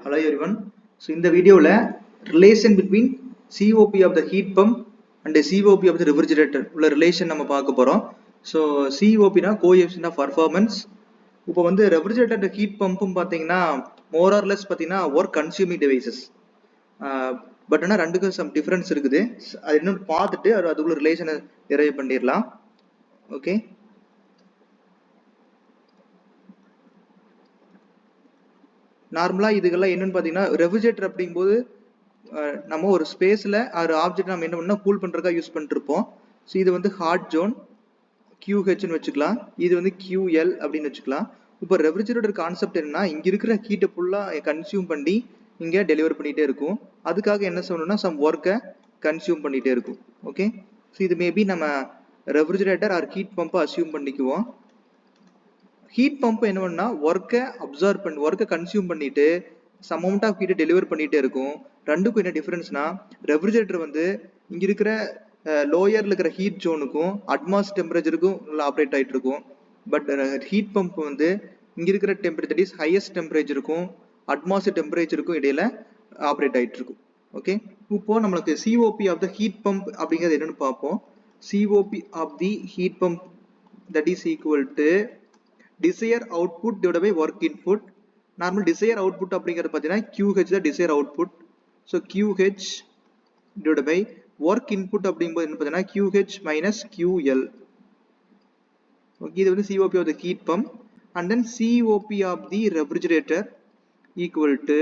Hello everyone. So in the video relation between COP of the heat pump and the COP of the refrigerator உள்ள relation நம்ம பார்க்க போறோம். So COP na coefficient of performance. இப்போ வந்து refrigerator and heat pump பாத்தீங்கன்னா more or less பாத்தீங்கன்னா work consuming devices. But ஆனா ரெண்டுக்கும் some difference இருக்குது. அது என்னன்னு பார்த்துட்டு அதுக்குள்ள ரிலேஷனை derive பண்ணிடலாம். ஓகே. நார்மலா இதுக்கெல்லாம் என்னன்னு பாத்தீங்கன்னா ரெஃப்ரிஜரேட்டர் அப்படிங்கும்போது நம்ம ஒரு ஸ்பேஸ்ல ஒரு ஆப்ஜெக்ட் நம்ம என்ன பண்ணா கூல் பண்றதுக்காக யூஸ் பண்ணிட்டு இருப்போம். ஸோ இது வந்து ஹாட் ஜோன் QHன்னு வச்சுக்கலாம், இது வந்து QL அப்படின்னு வச்சுக்கலாம். இப்போ ரெஃப்ரிஜரேட்டர் கான்செப்ட் என்னன்னா இங்க இருக்கிற ஹீட்டை ஃபுல்லா கன்சியூம் பண்ணி இங்க டெலிவர் பண்ணிட்டே இருக்கும். அதுக்காக என்ன சொல்லணும்னா சம் ஒர்க்கை கன்சியூம் பண்ணிட்டே இருக்கும். ஓகே, ஸோ இது மேபி நம்ம ரெஃப்ரிஜரேட்டர் ஆர் ஹீட் பம்பை அசியூம் பண்ணிக்குவோம். ஹீட் பம்ப் என்ன பண்ணா ஒர்க்கை அப்சர்வ் பண்ணி ஒர்க்கை கன்சியூம் பண்ணிட்டு சம் அமௌண்ட் ஆஃப் ஹீட்டை டெலிவர் பண்ணிட்டே இருக்கும். ரெண்டுக்கும் என்ன டிஃபரன்ஸ்னா ரெஃப்ரிஜரேட்டர் வந்து இங்க இருக்கிற லோயர்ல இருக்கிற ஹீட் ஜோனுக்கும் அட்மாஸ் டெம்பரேச்சருக்கும் ஆப்ரேட் ஆயிட்டு இருக்கும். பட் ஹீட் பம்ப் வந்து இங்க இருக்கிற டெம்பரேச்சர் தட் இஸ் ஹையஸ்ட் டெம்பரேச்சருக்கும் அட்மாஸ் டெம்பரேச்சருக்கும் இடையில ஆப்ரேட் ஆயிட்டு இருக்கும். ஓகே, இப்போ நம்மளுக்கு COP of the heat pump அப்படிங்கிறது என்னன்னு பார்ப்போம். COP of the heat pump that is equal to desired output divided by work input. Normal desired output அப்படிங்கிறது பார்த்தீங்கன்னா QH தான் desired output. So QH divided by work input அப்படிங்கும்போது என்ன பார்த்தீங்கன்னா QH minus QL. Okay, இது வந்து COP of the heat pump and then COP of the refrigerator equal to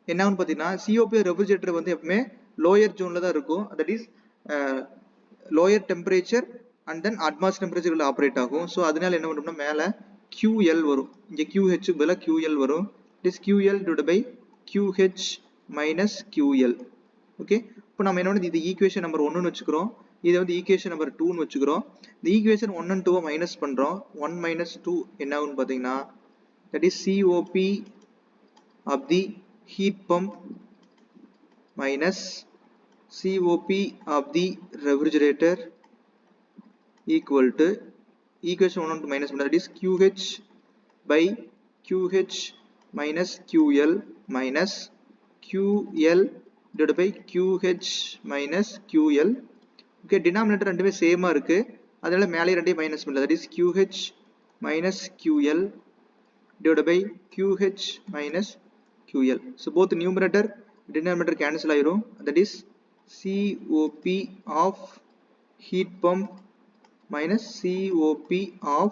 என்னன்னு பார்த்தீங்கன்னா COP of refrigerator வந்து எப்பவுமே lower zoneல தான் இருக்கும். That is lower temperature and then atmospheric temperature will operate ஆகும். So அதனால என்ன பண்ணோம்னா மேலே QL வரும், இங்கே QH பதிலா QL வரும். It is QL divided by QH minus QL. Okay, இப்போ நம்ம என்ன இது ஈக்குவேஷன் நம்பர் 1 வச்சுக்கிறோம், இதை வந்து ஈக்குவேஷன் நம்பர் 2 வச்சுக்கிறோம். இந்த ஈக்குவேஷன் 1 and 2 மைனஸ் பண்றோம். 1 minus 2 என்ன ஆகும்னு பார்த்தீங்கன்னா that is COP of the heat pump minus COP of the refrigerator equal to equation 1 and 2 minus 1, that is QH by QH minus QL minus QL divided by QH minus QL. Okay, denominator ரெண்டுமே சேமா இருக்கு, அதனால மேலே ரெண்டையும் minus பண்ணல. that is QH minus QL divided by QH minus QL. so both numerator denominator cancel ஆயிரும். that is COP of heat pump minus COP of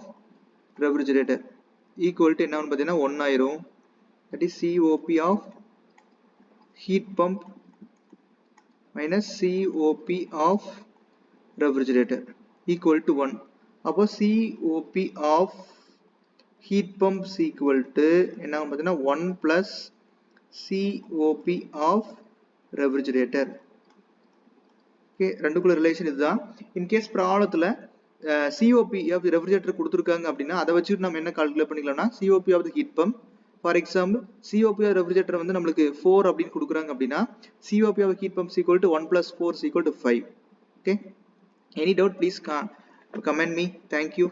refrigerator equal to என்ன பார்த்தீங்கன்னா 1 ஆயிரும். that is COP of heat pump minus COP of refrigerator equal to 1. அப்போ COP of heat pump is equal to என்ன பார்த்தீங்கன்னா 1 plus COP of refrigerator. Okay, ரெண்டுக்குள்ள relation இதுதான். In case ப்ராப்ளத்தில் COP of the refrigerator கொடுத்துருக்காங்க அப்படின்னா அதை வச்சுட்டு நம்ம என்ன கால்குலேட் பண்ணிக்கலாம்னா COP of the heat pump. For example COP of refrigerator வந்து நம்மளுக்கு 4 அப்படின்னு கொடுக்குறாங்க அப்படின்னா COP of heat pump is equal to 1 plus 4 is equal to 5. Okay, any doubt please comment me. Thank you.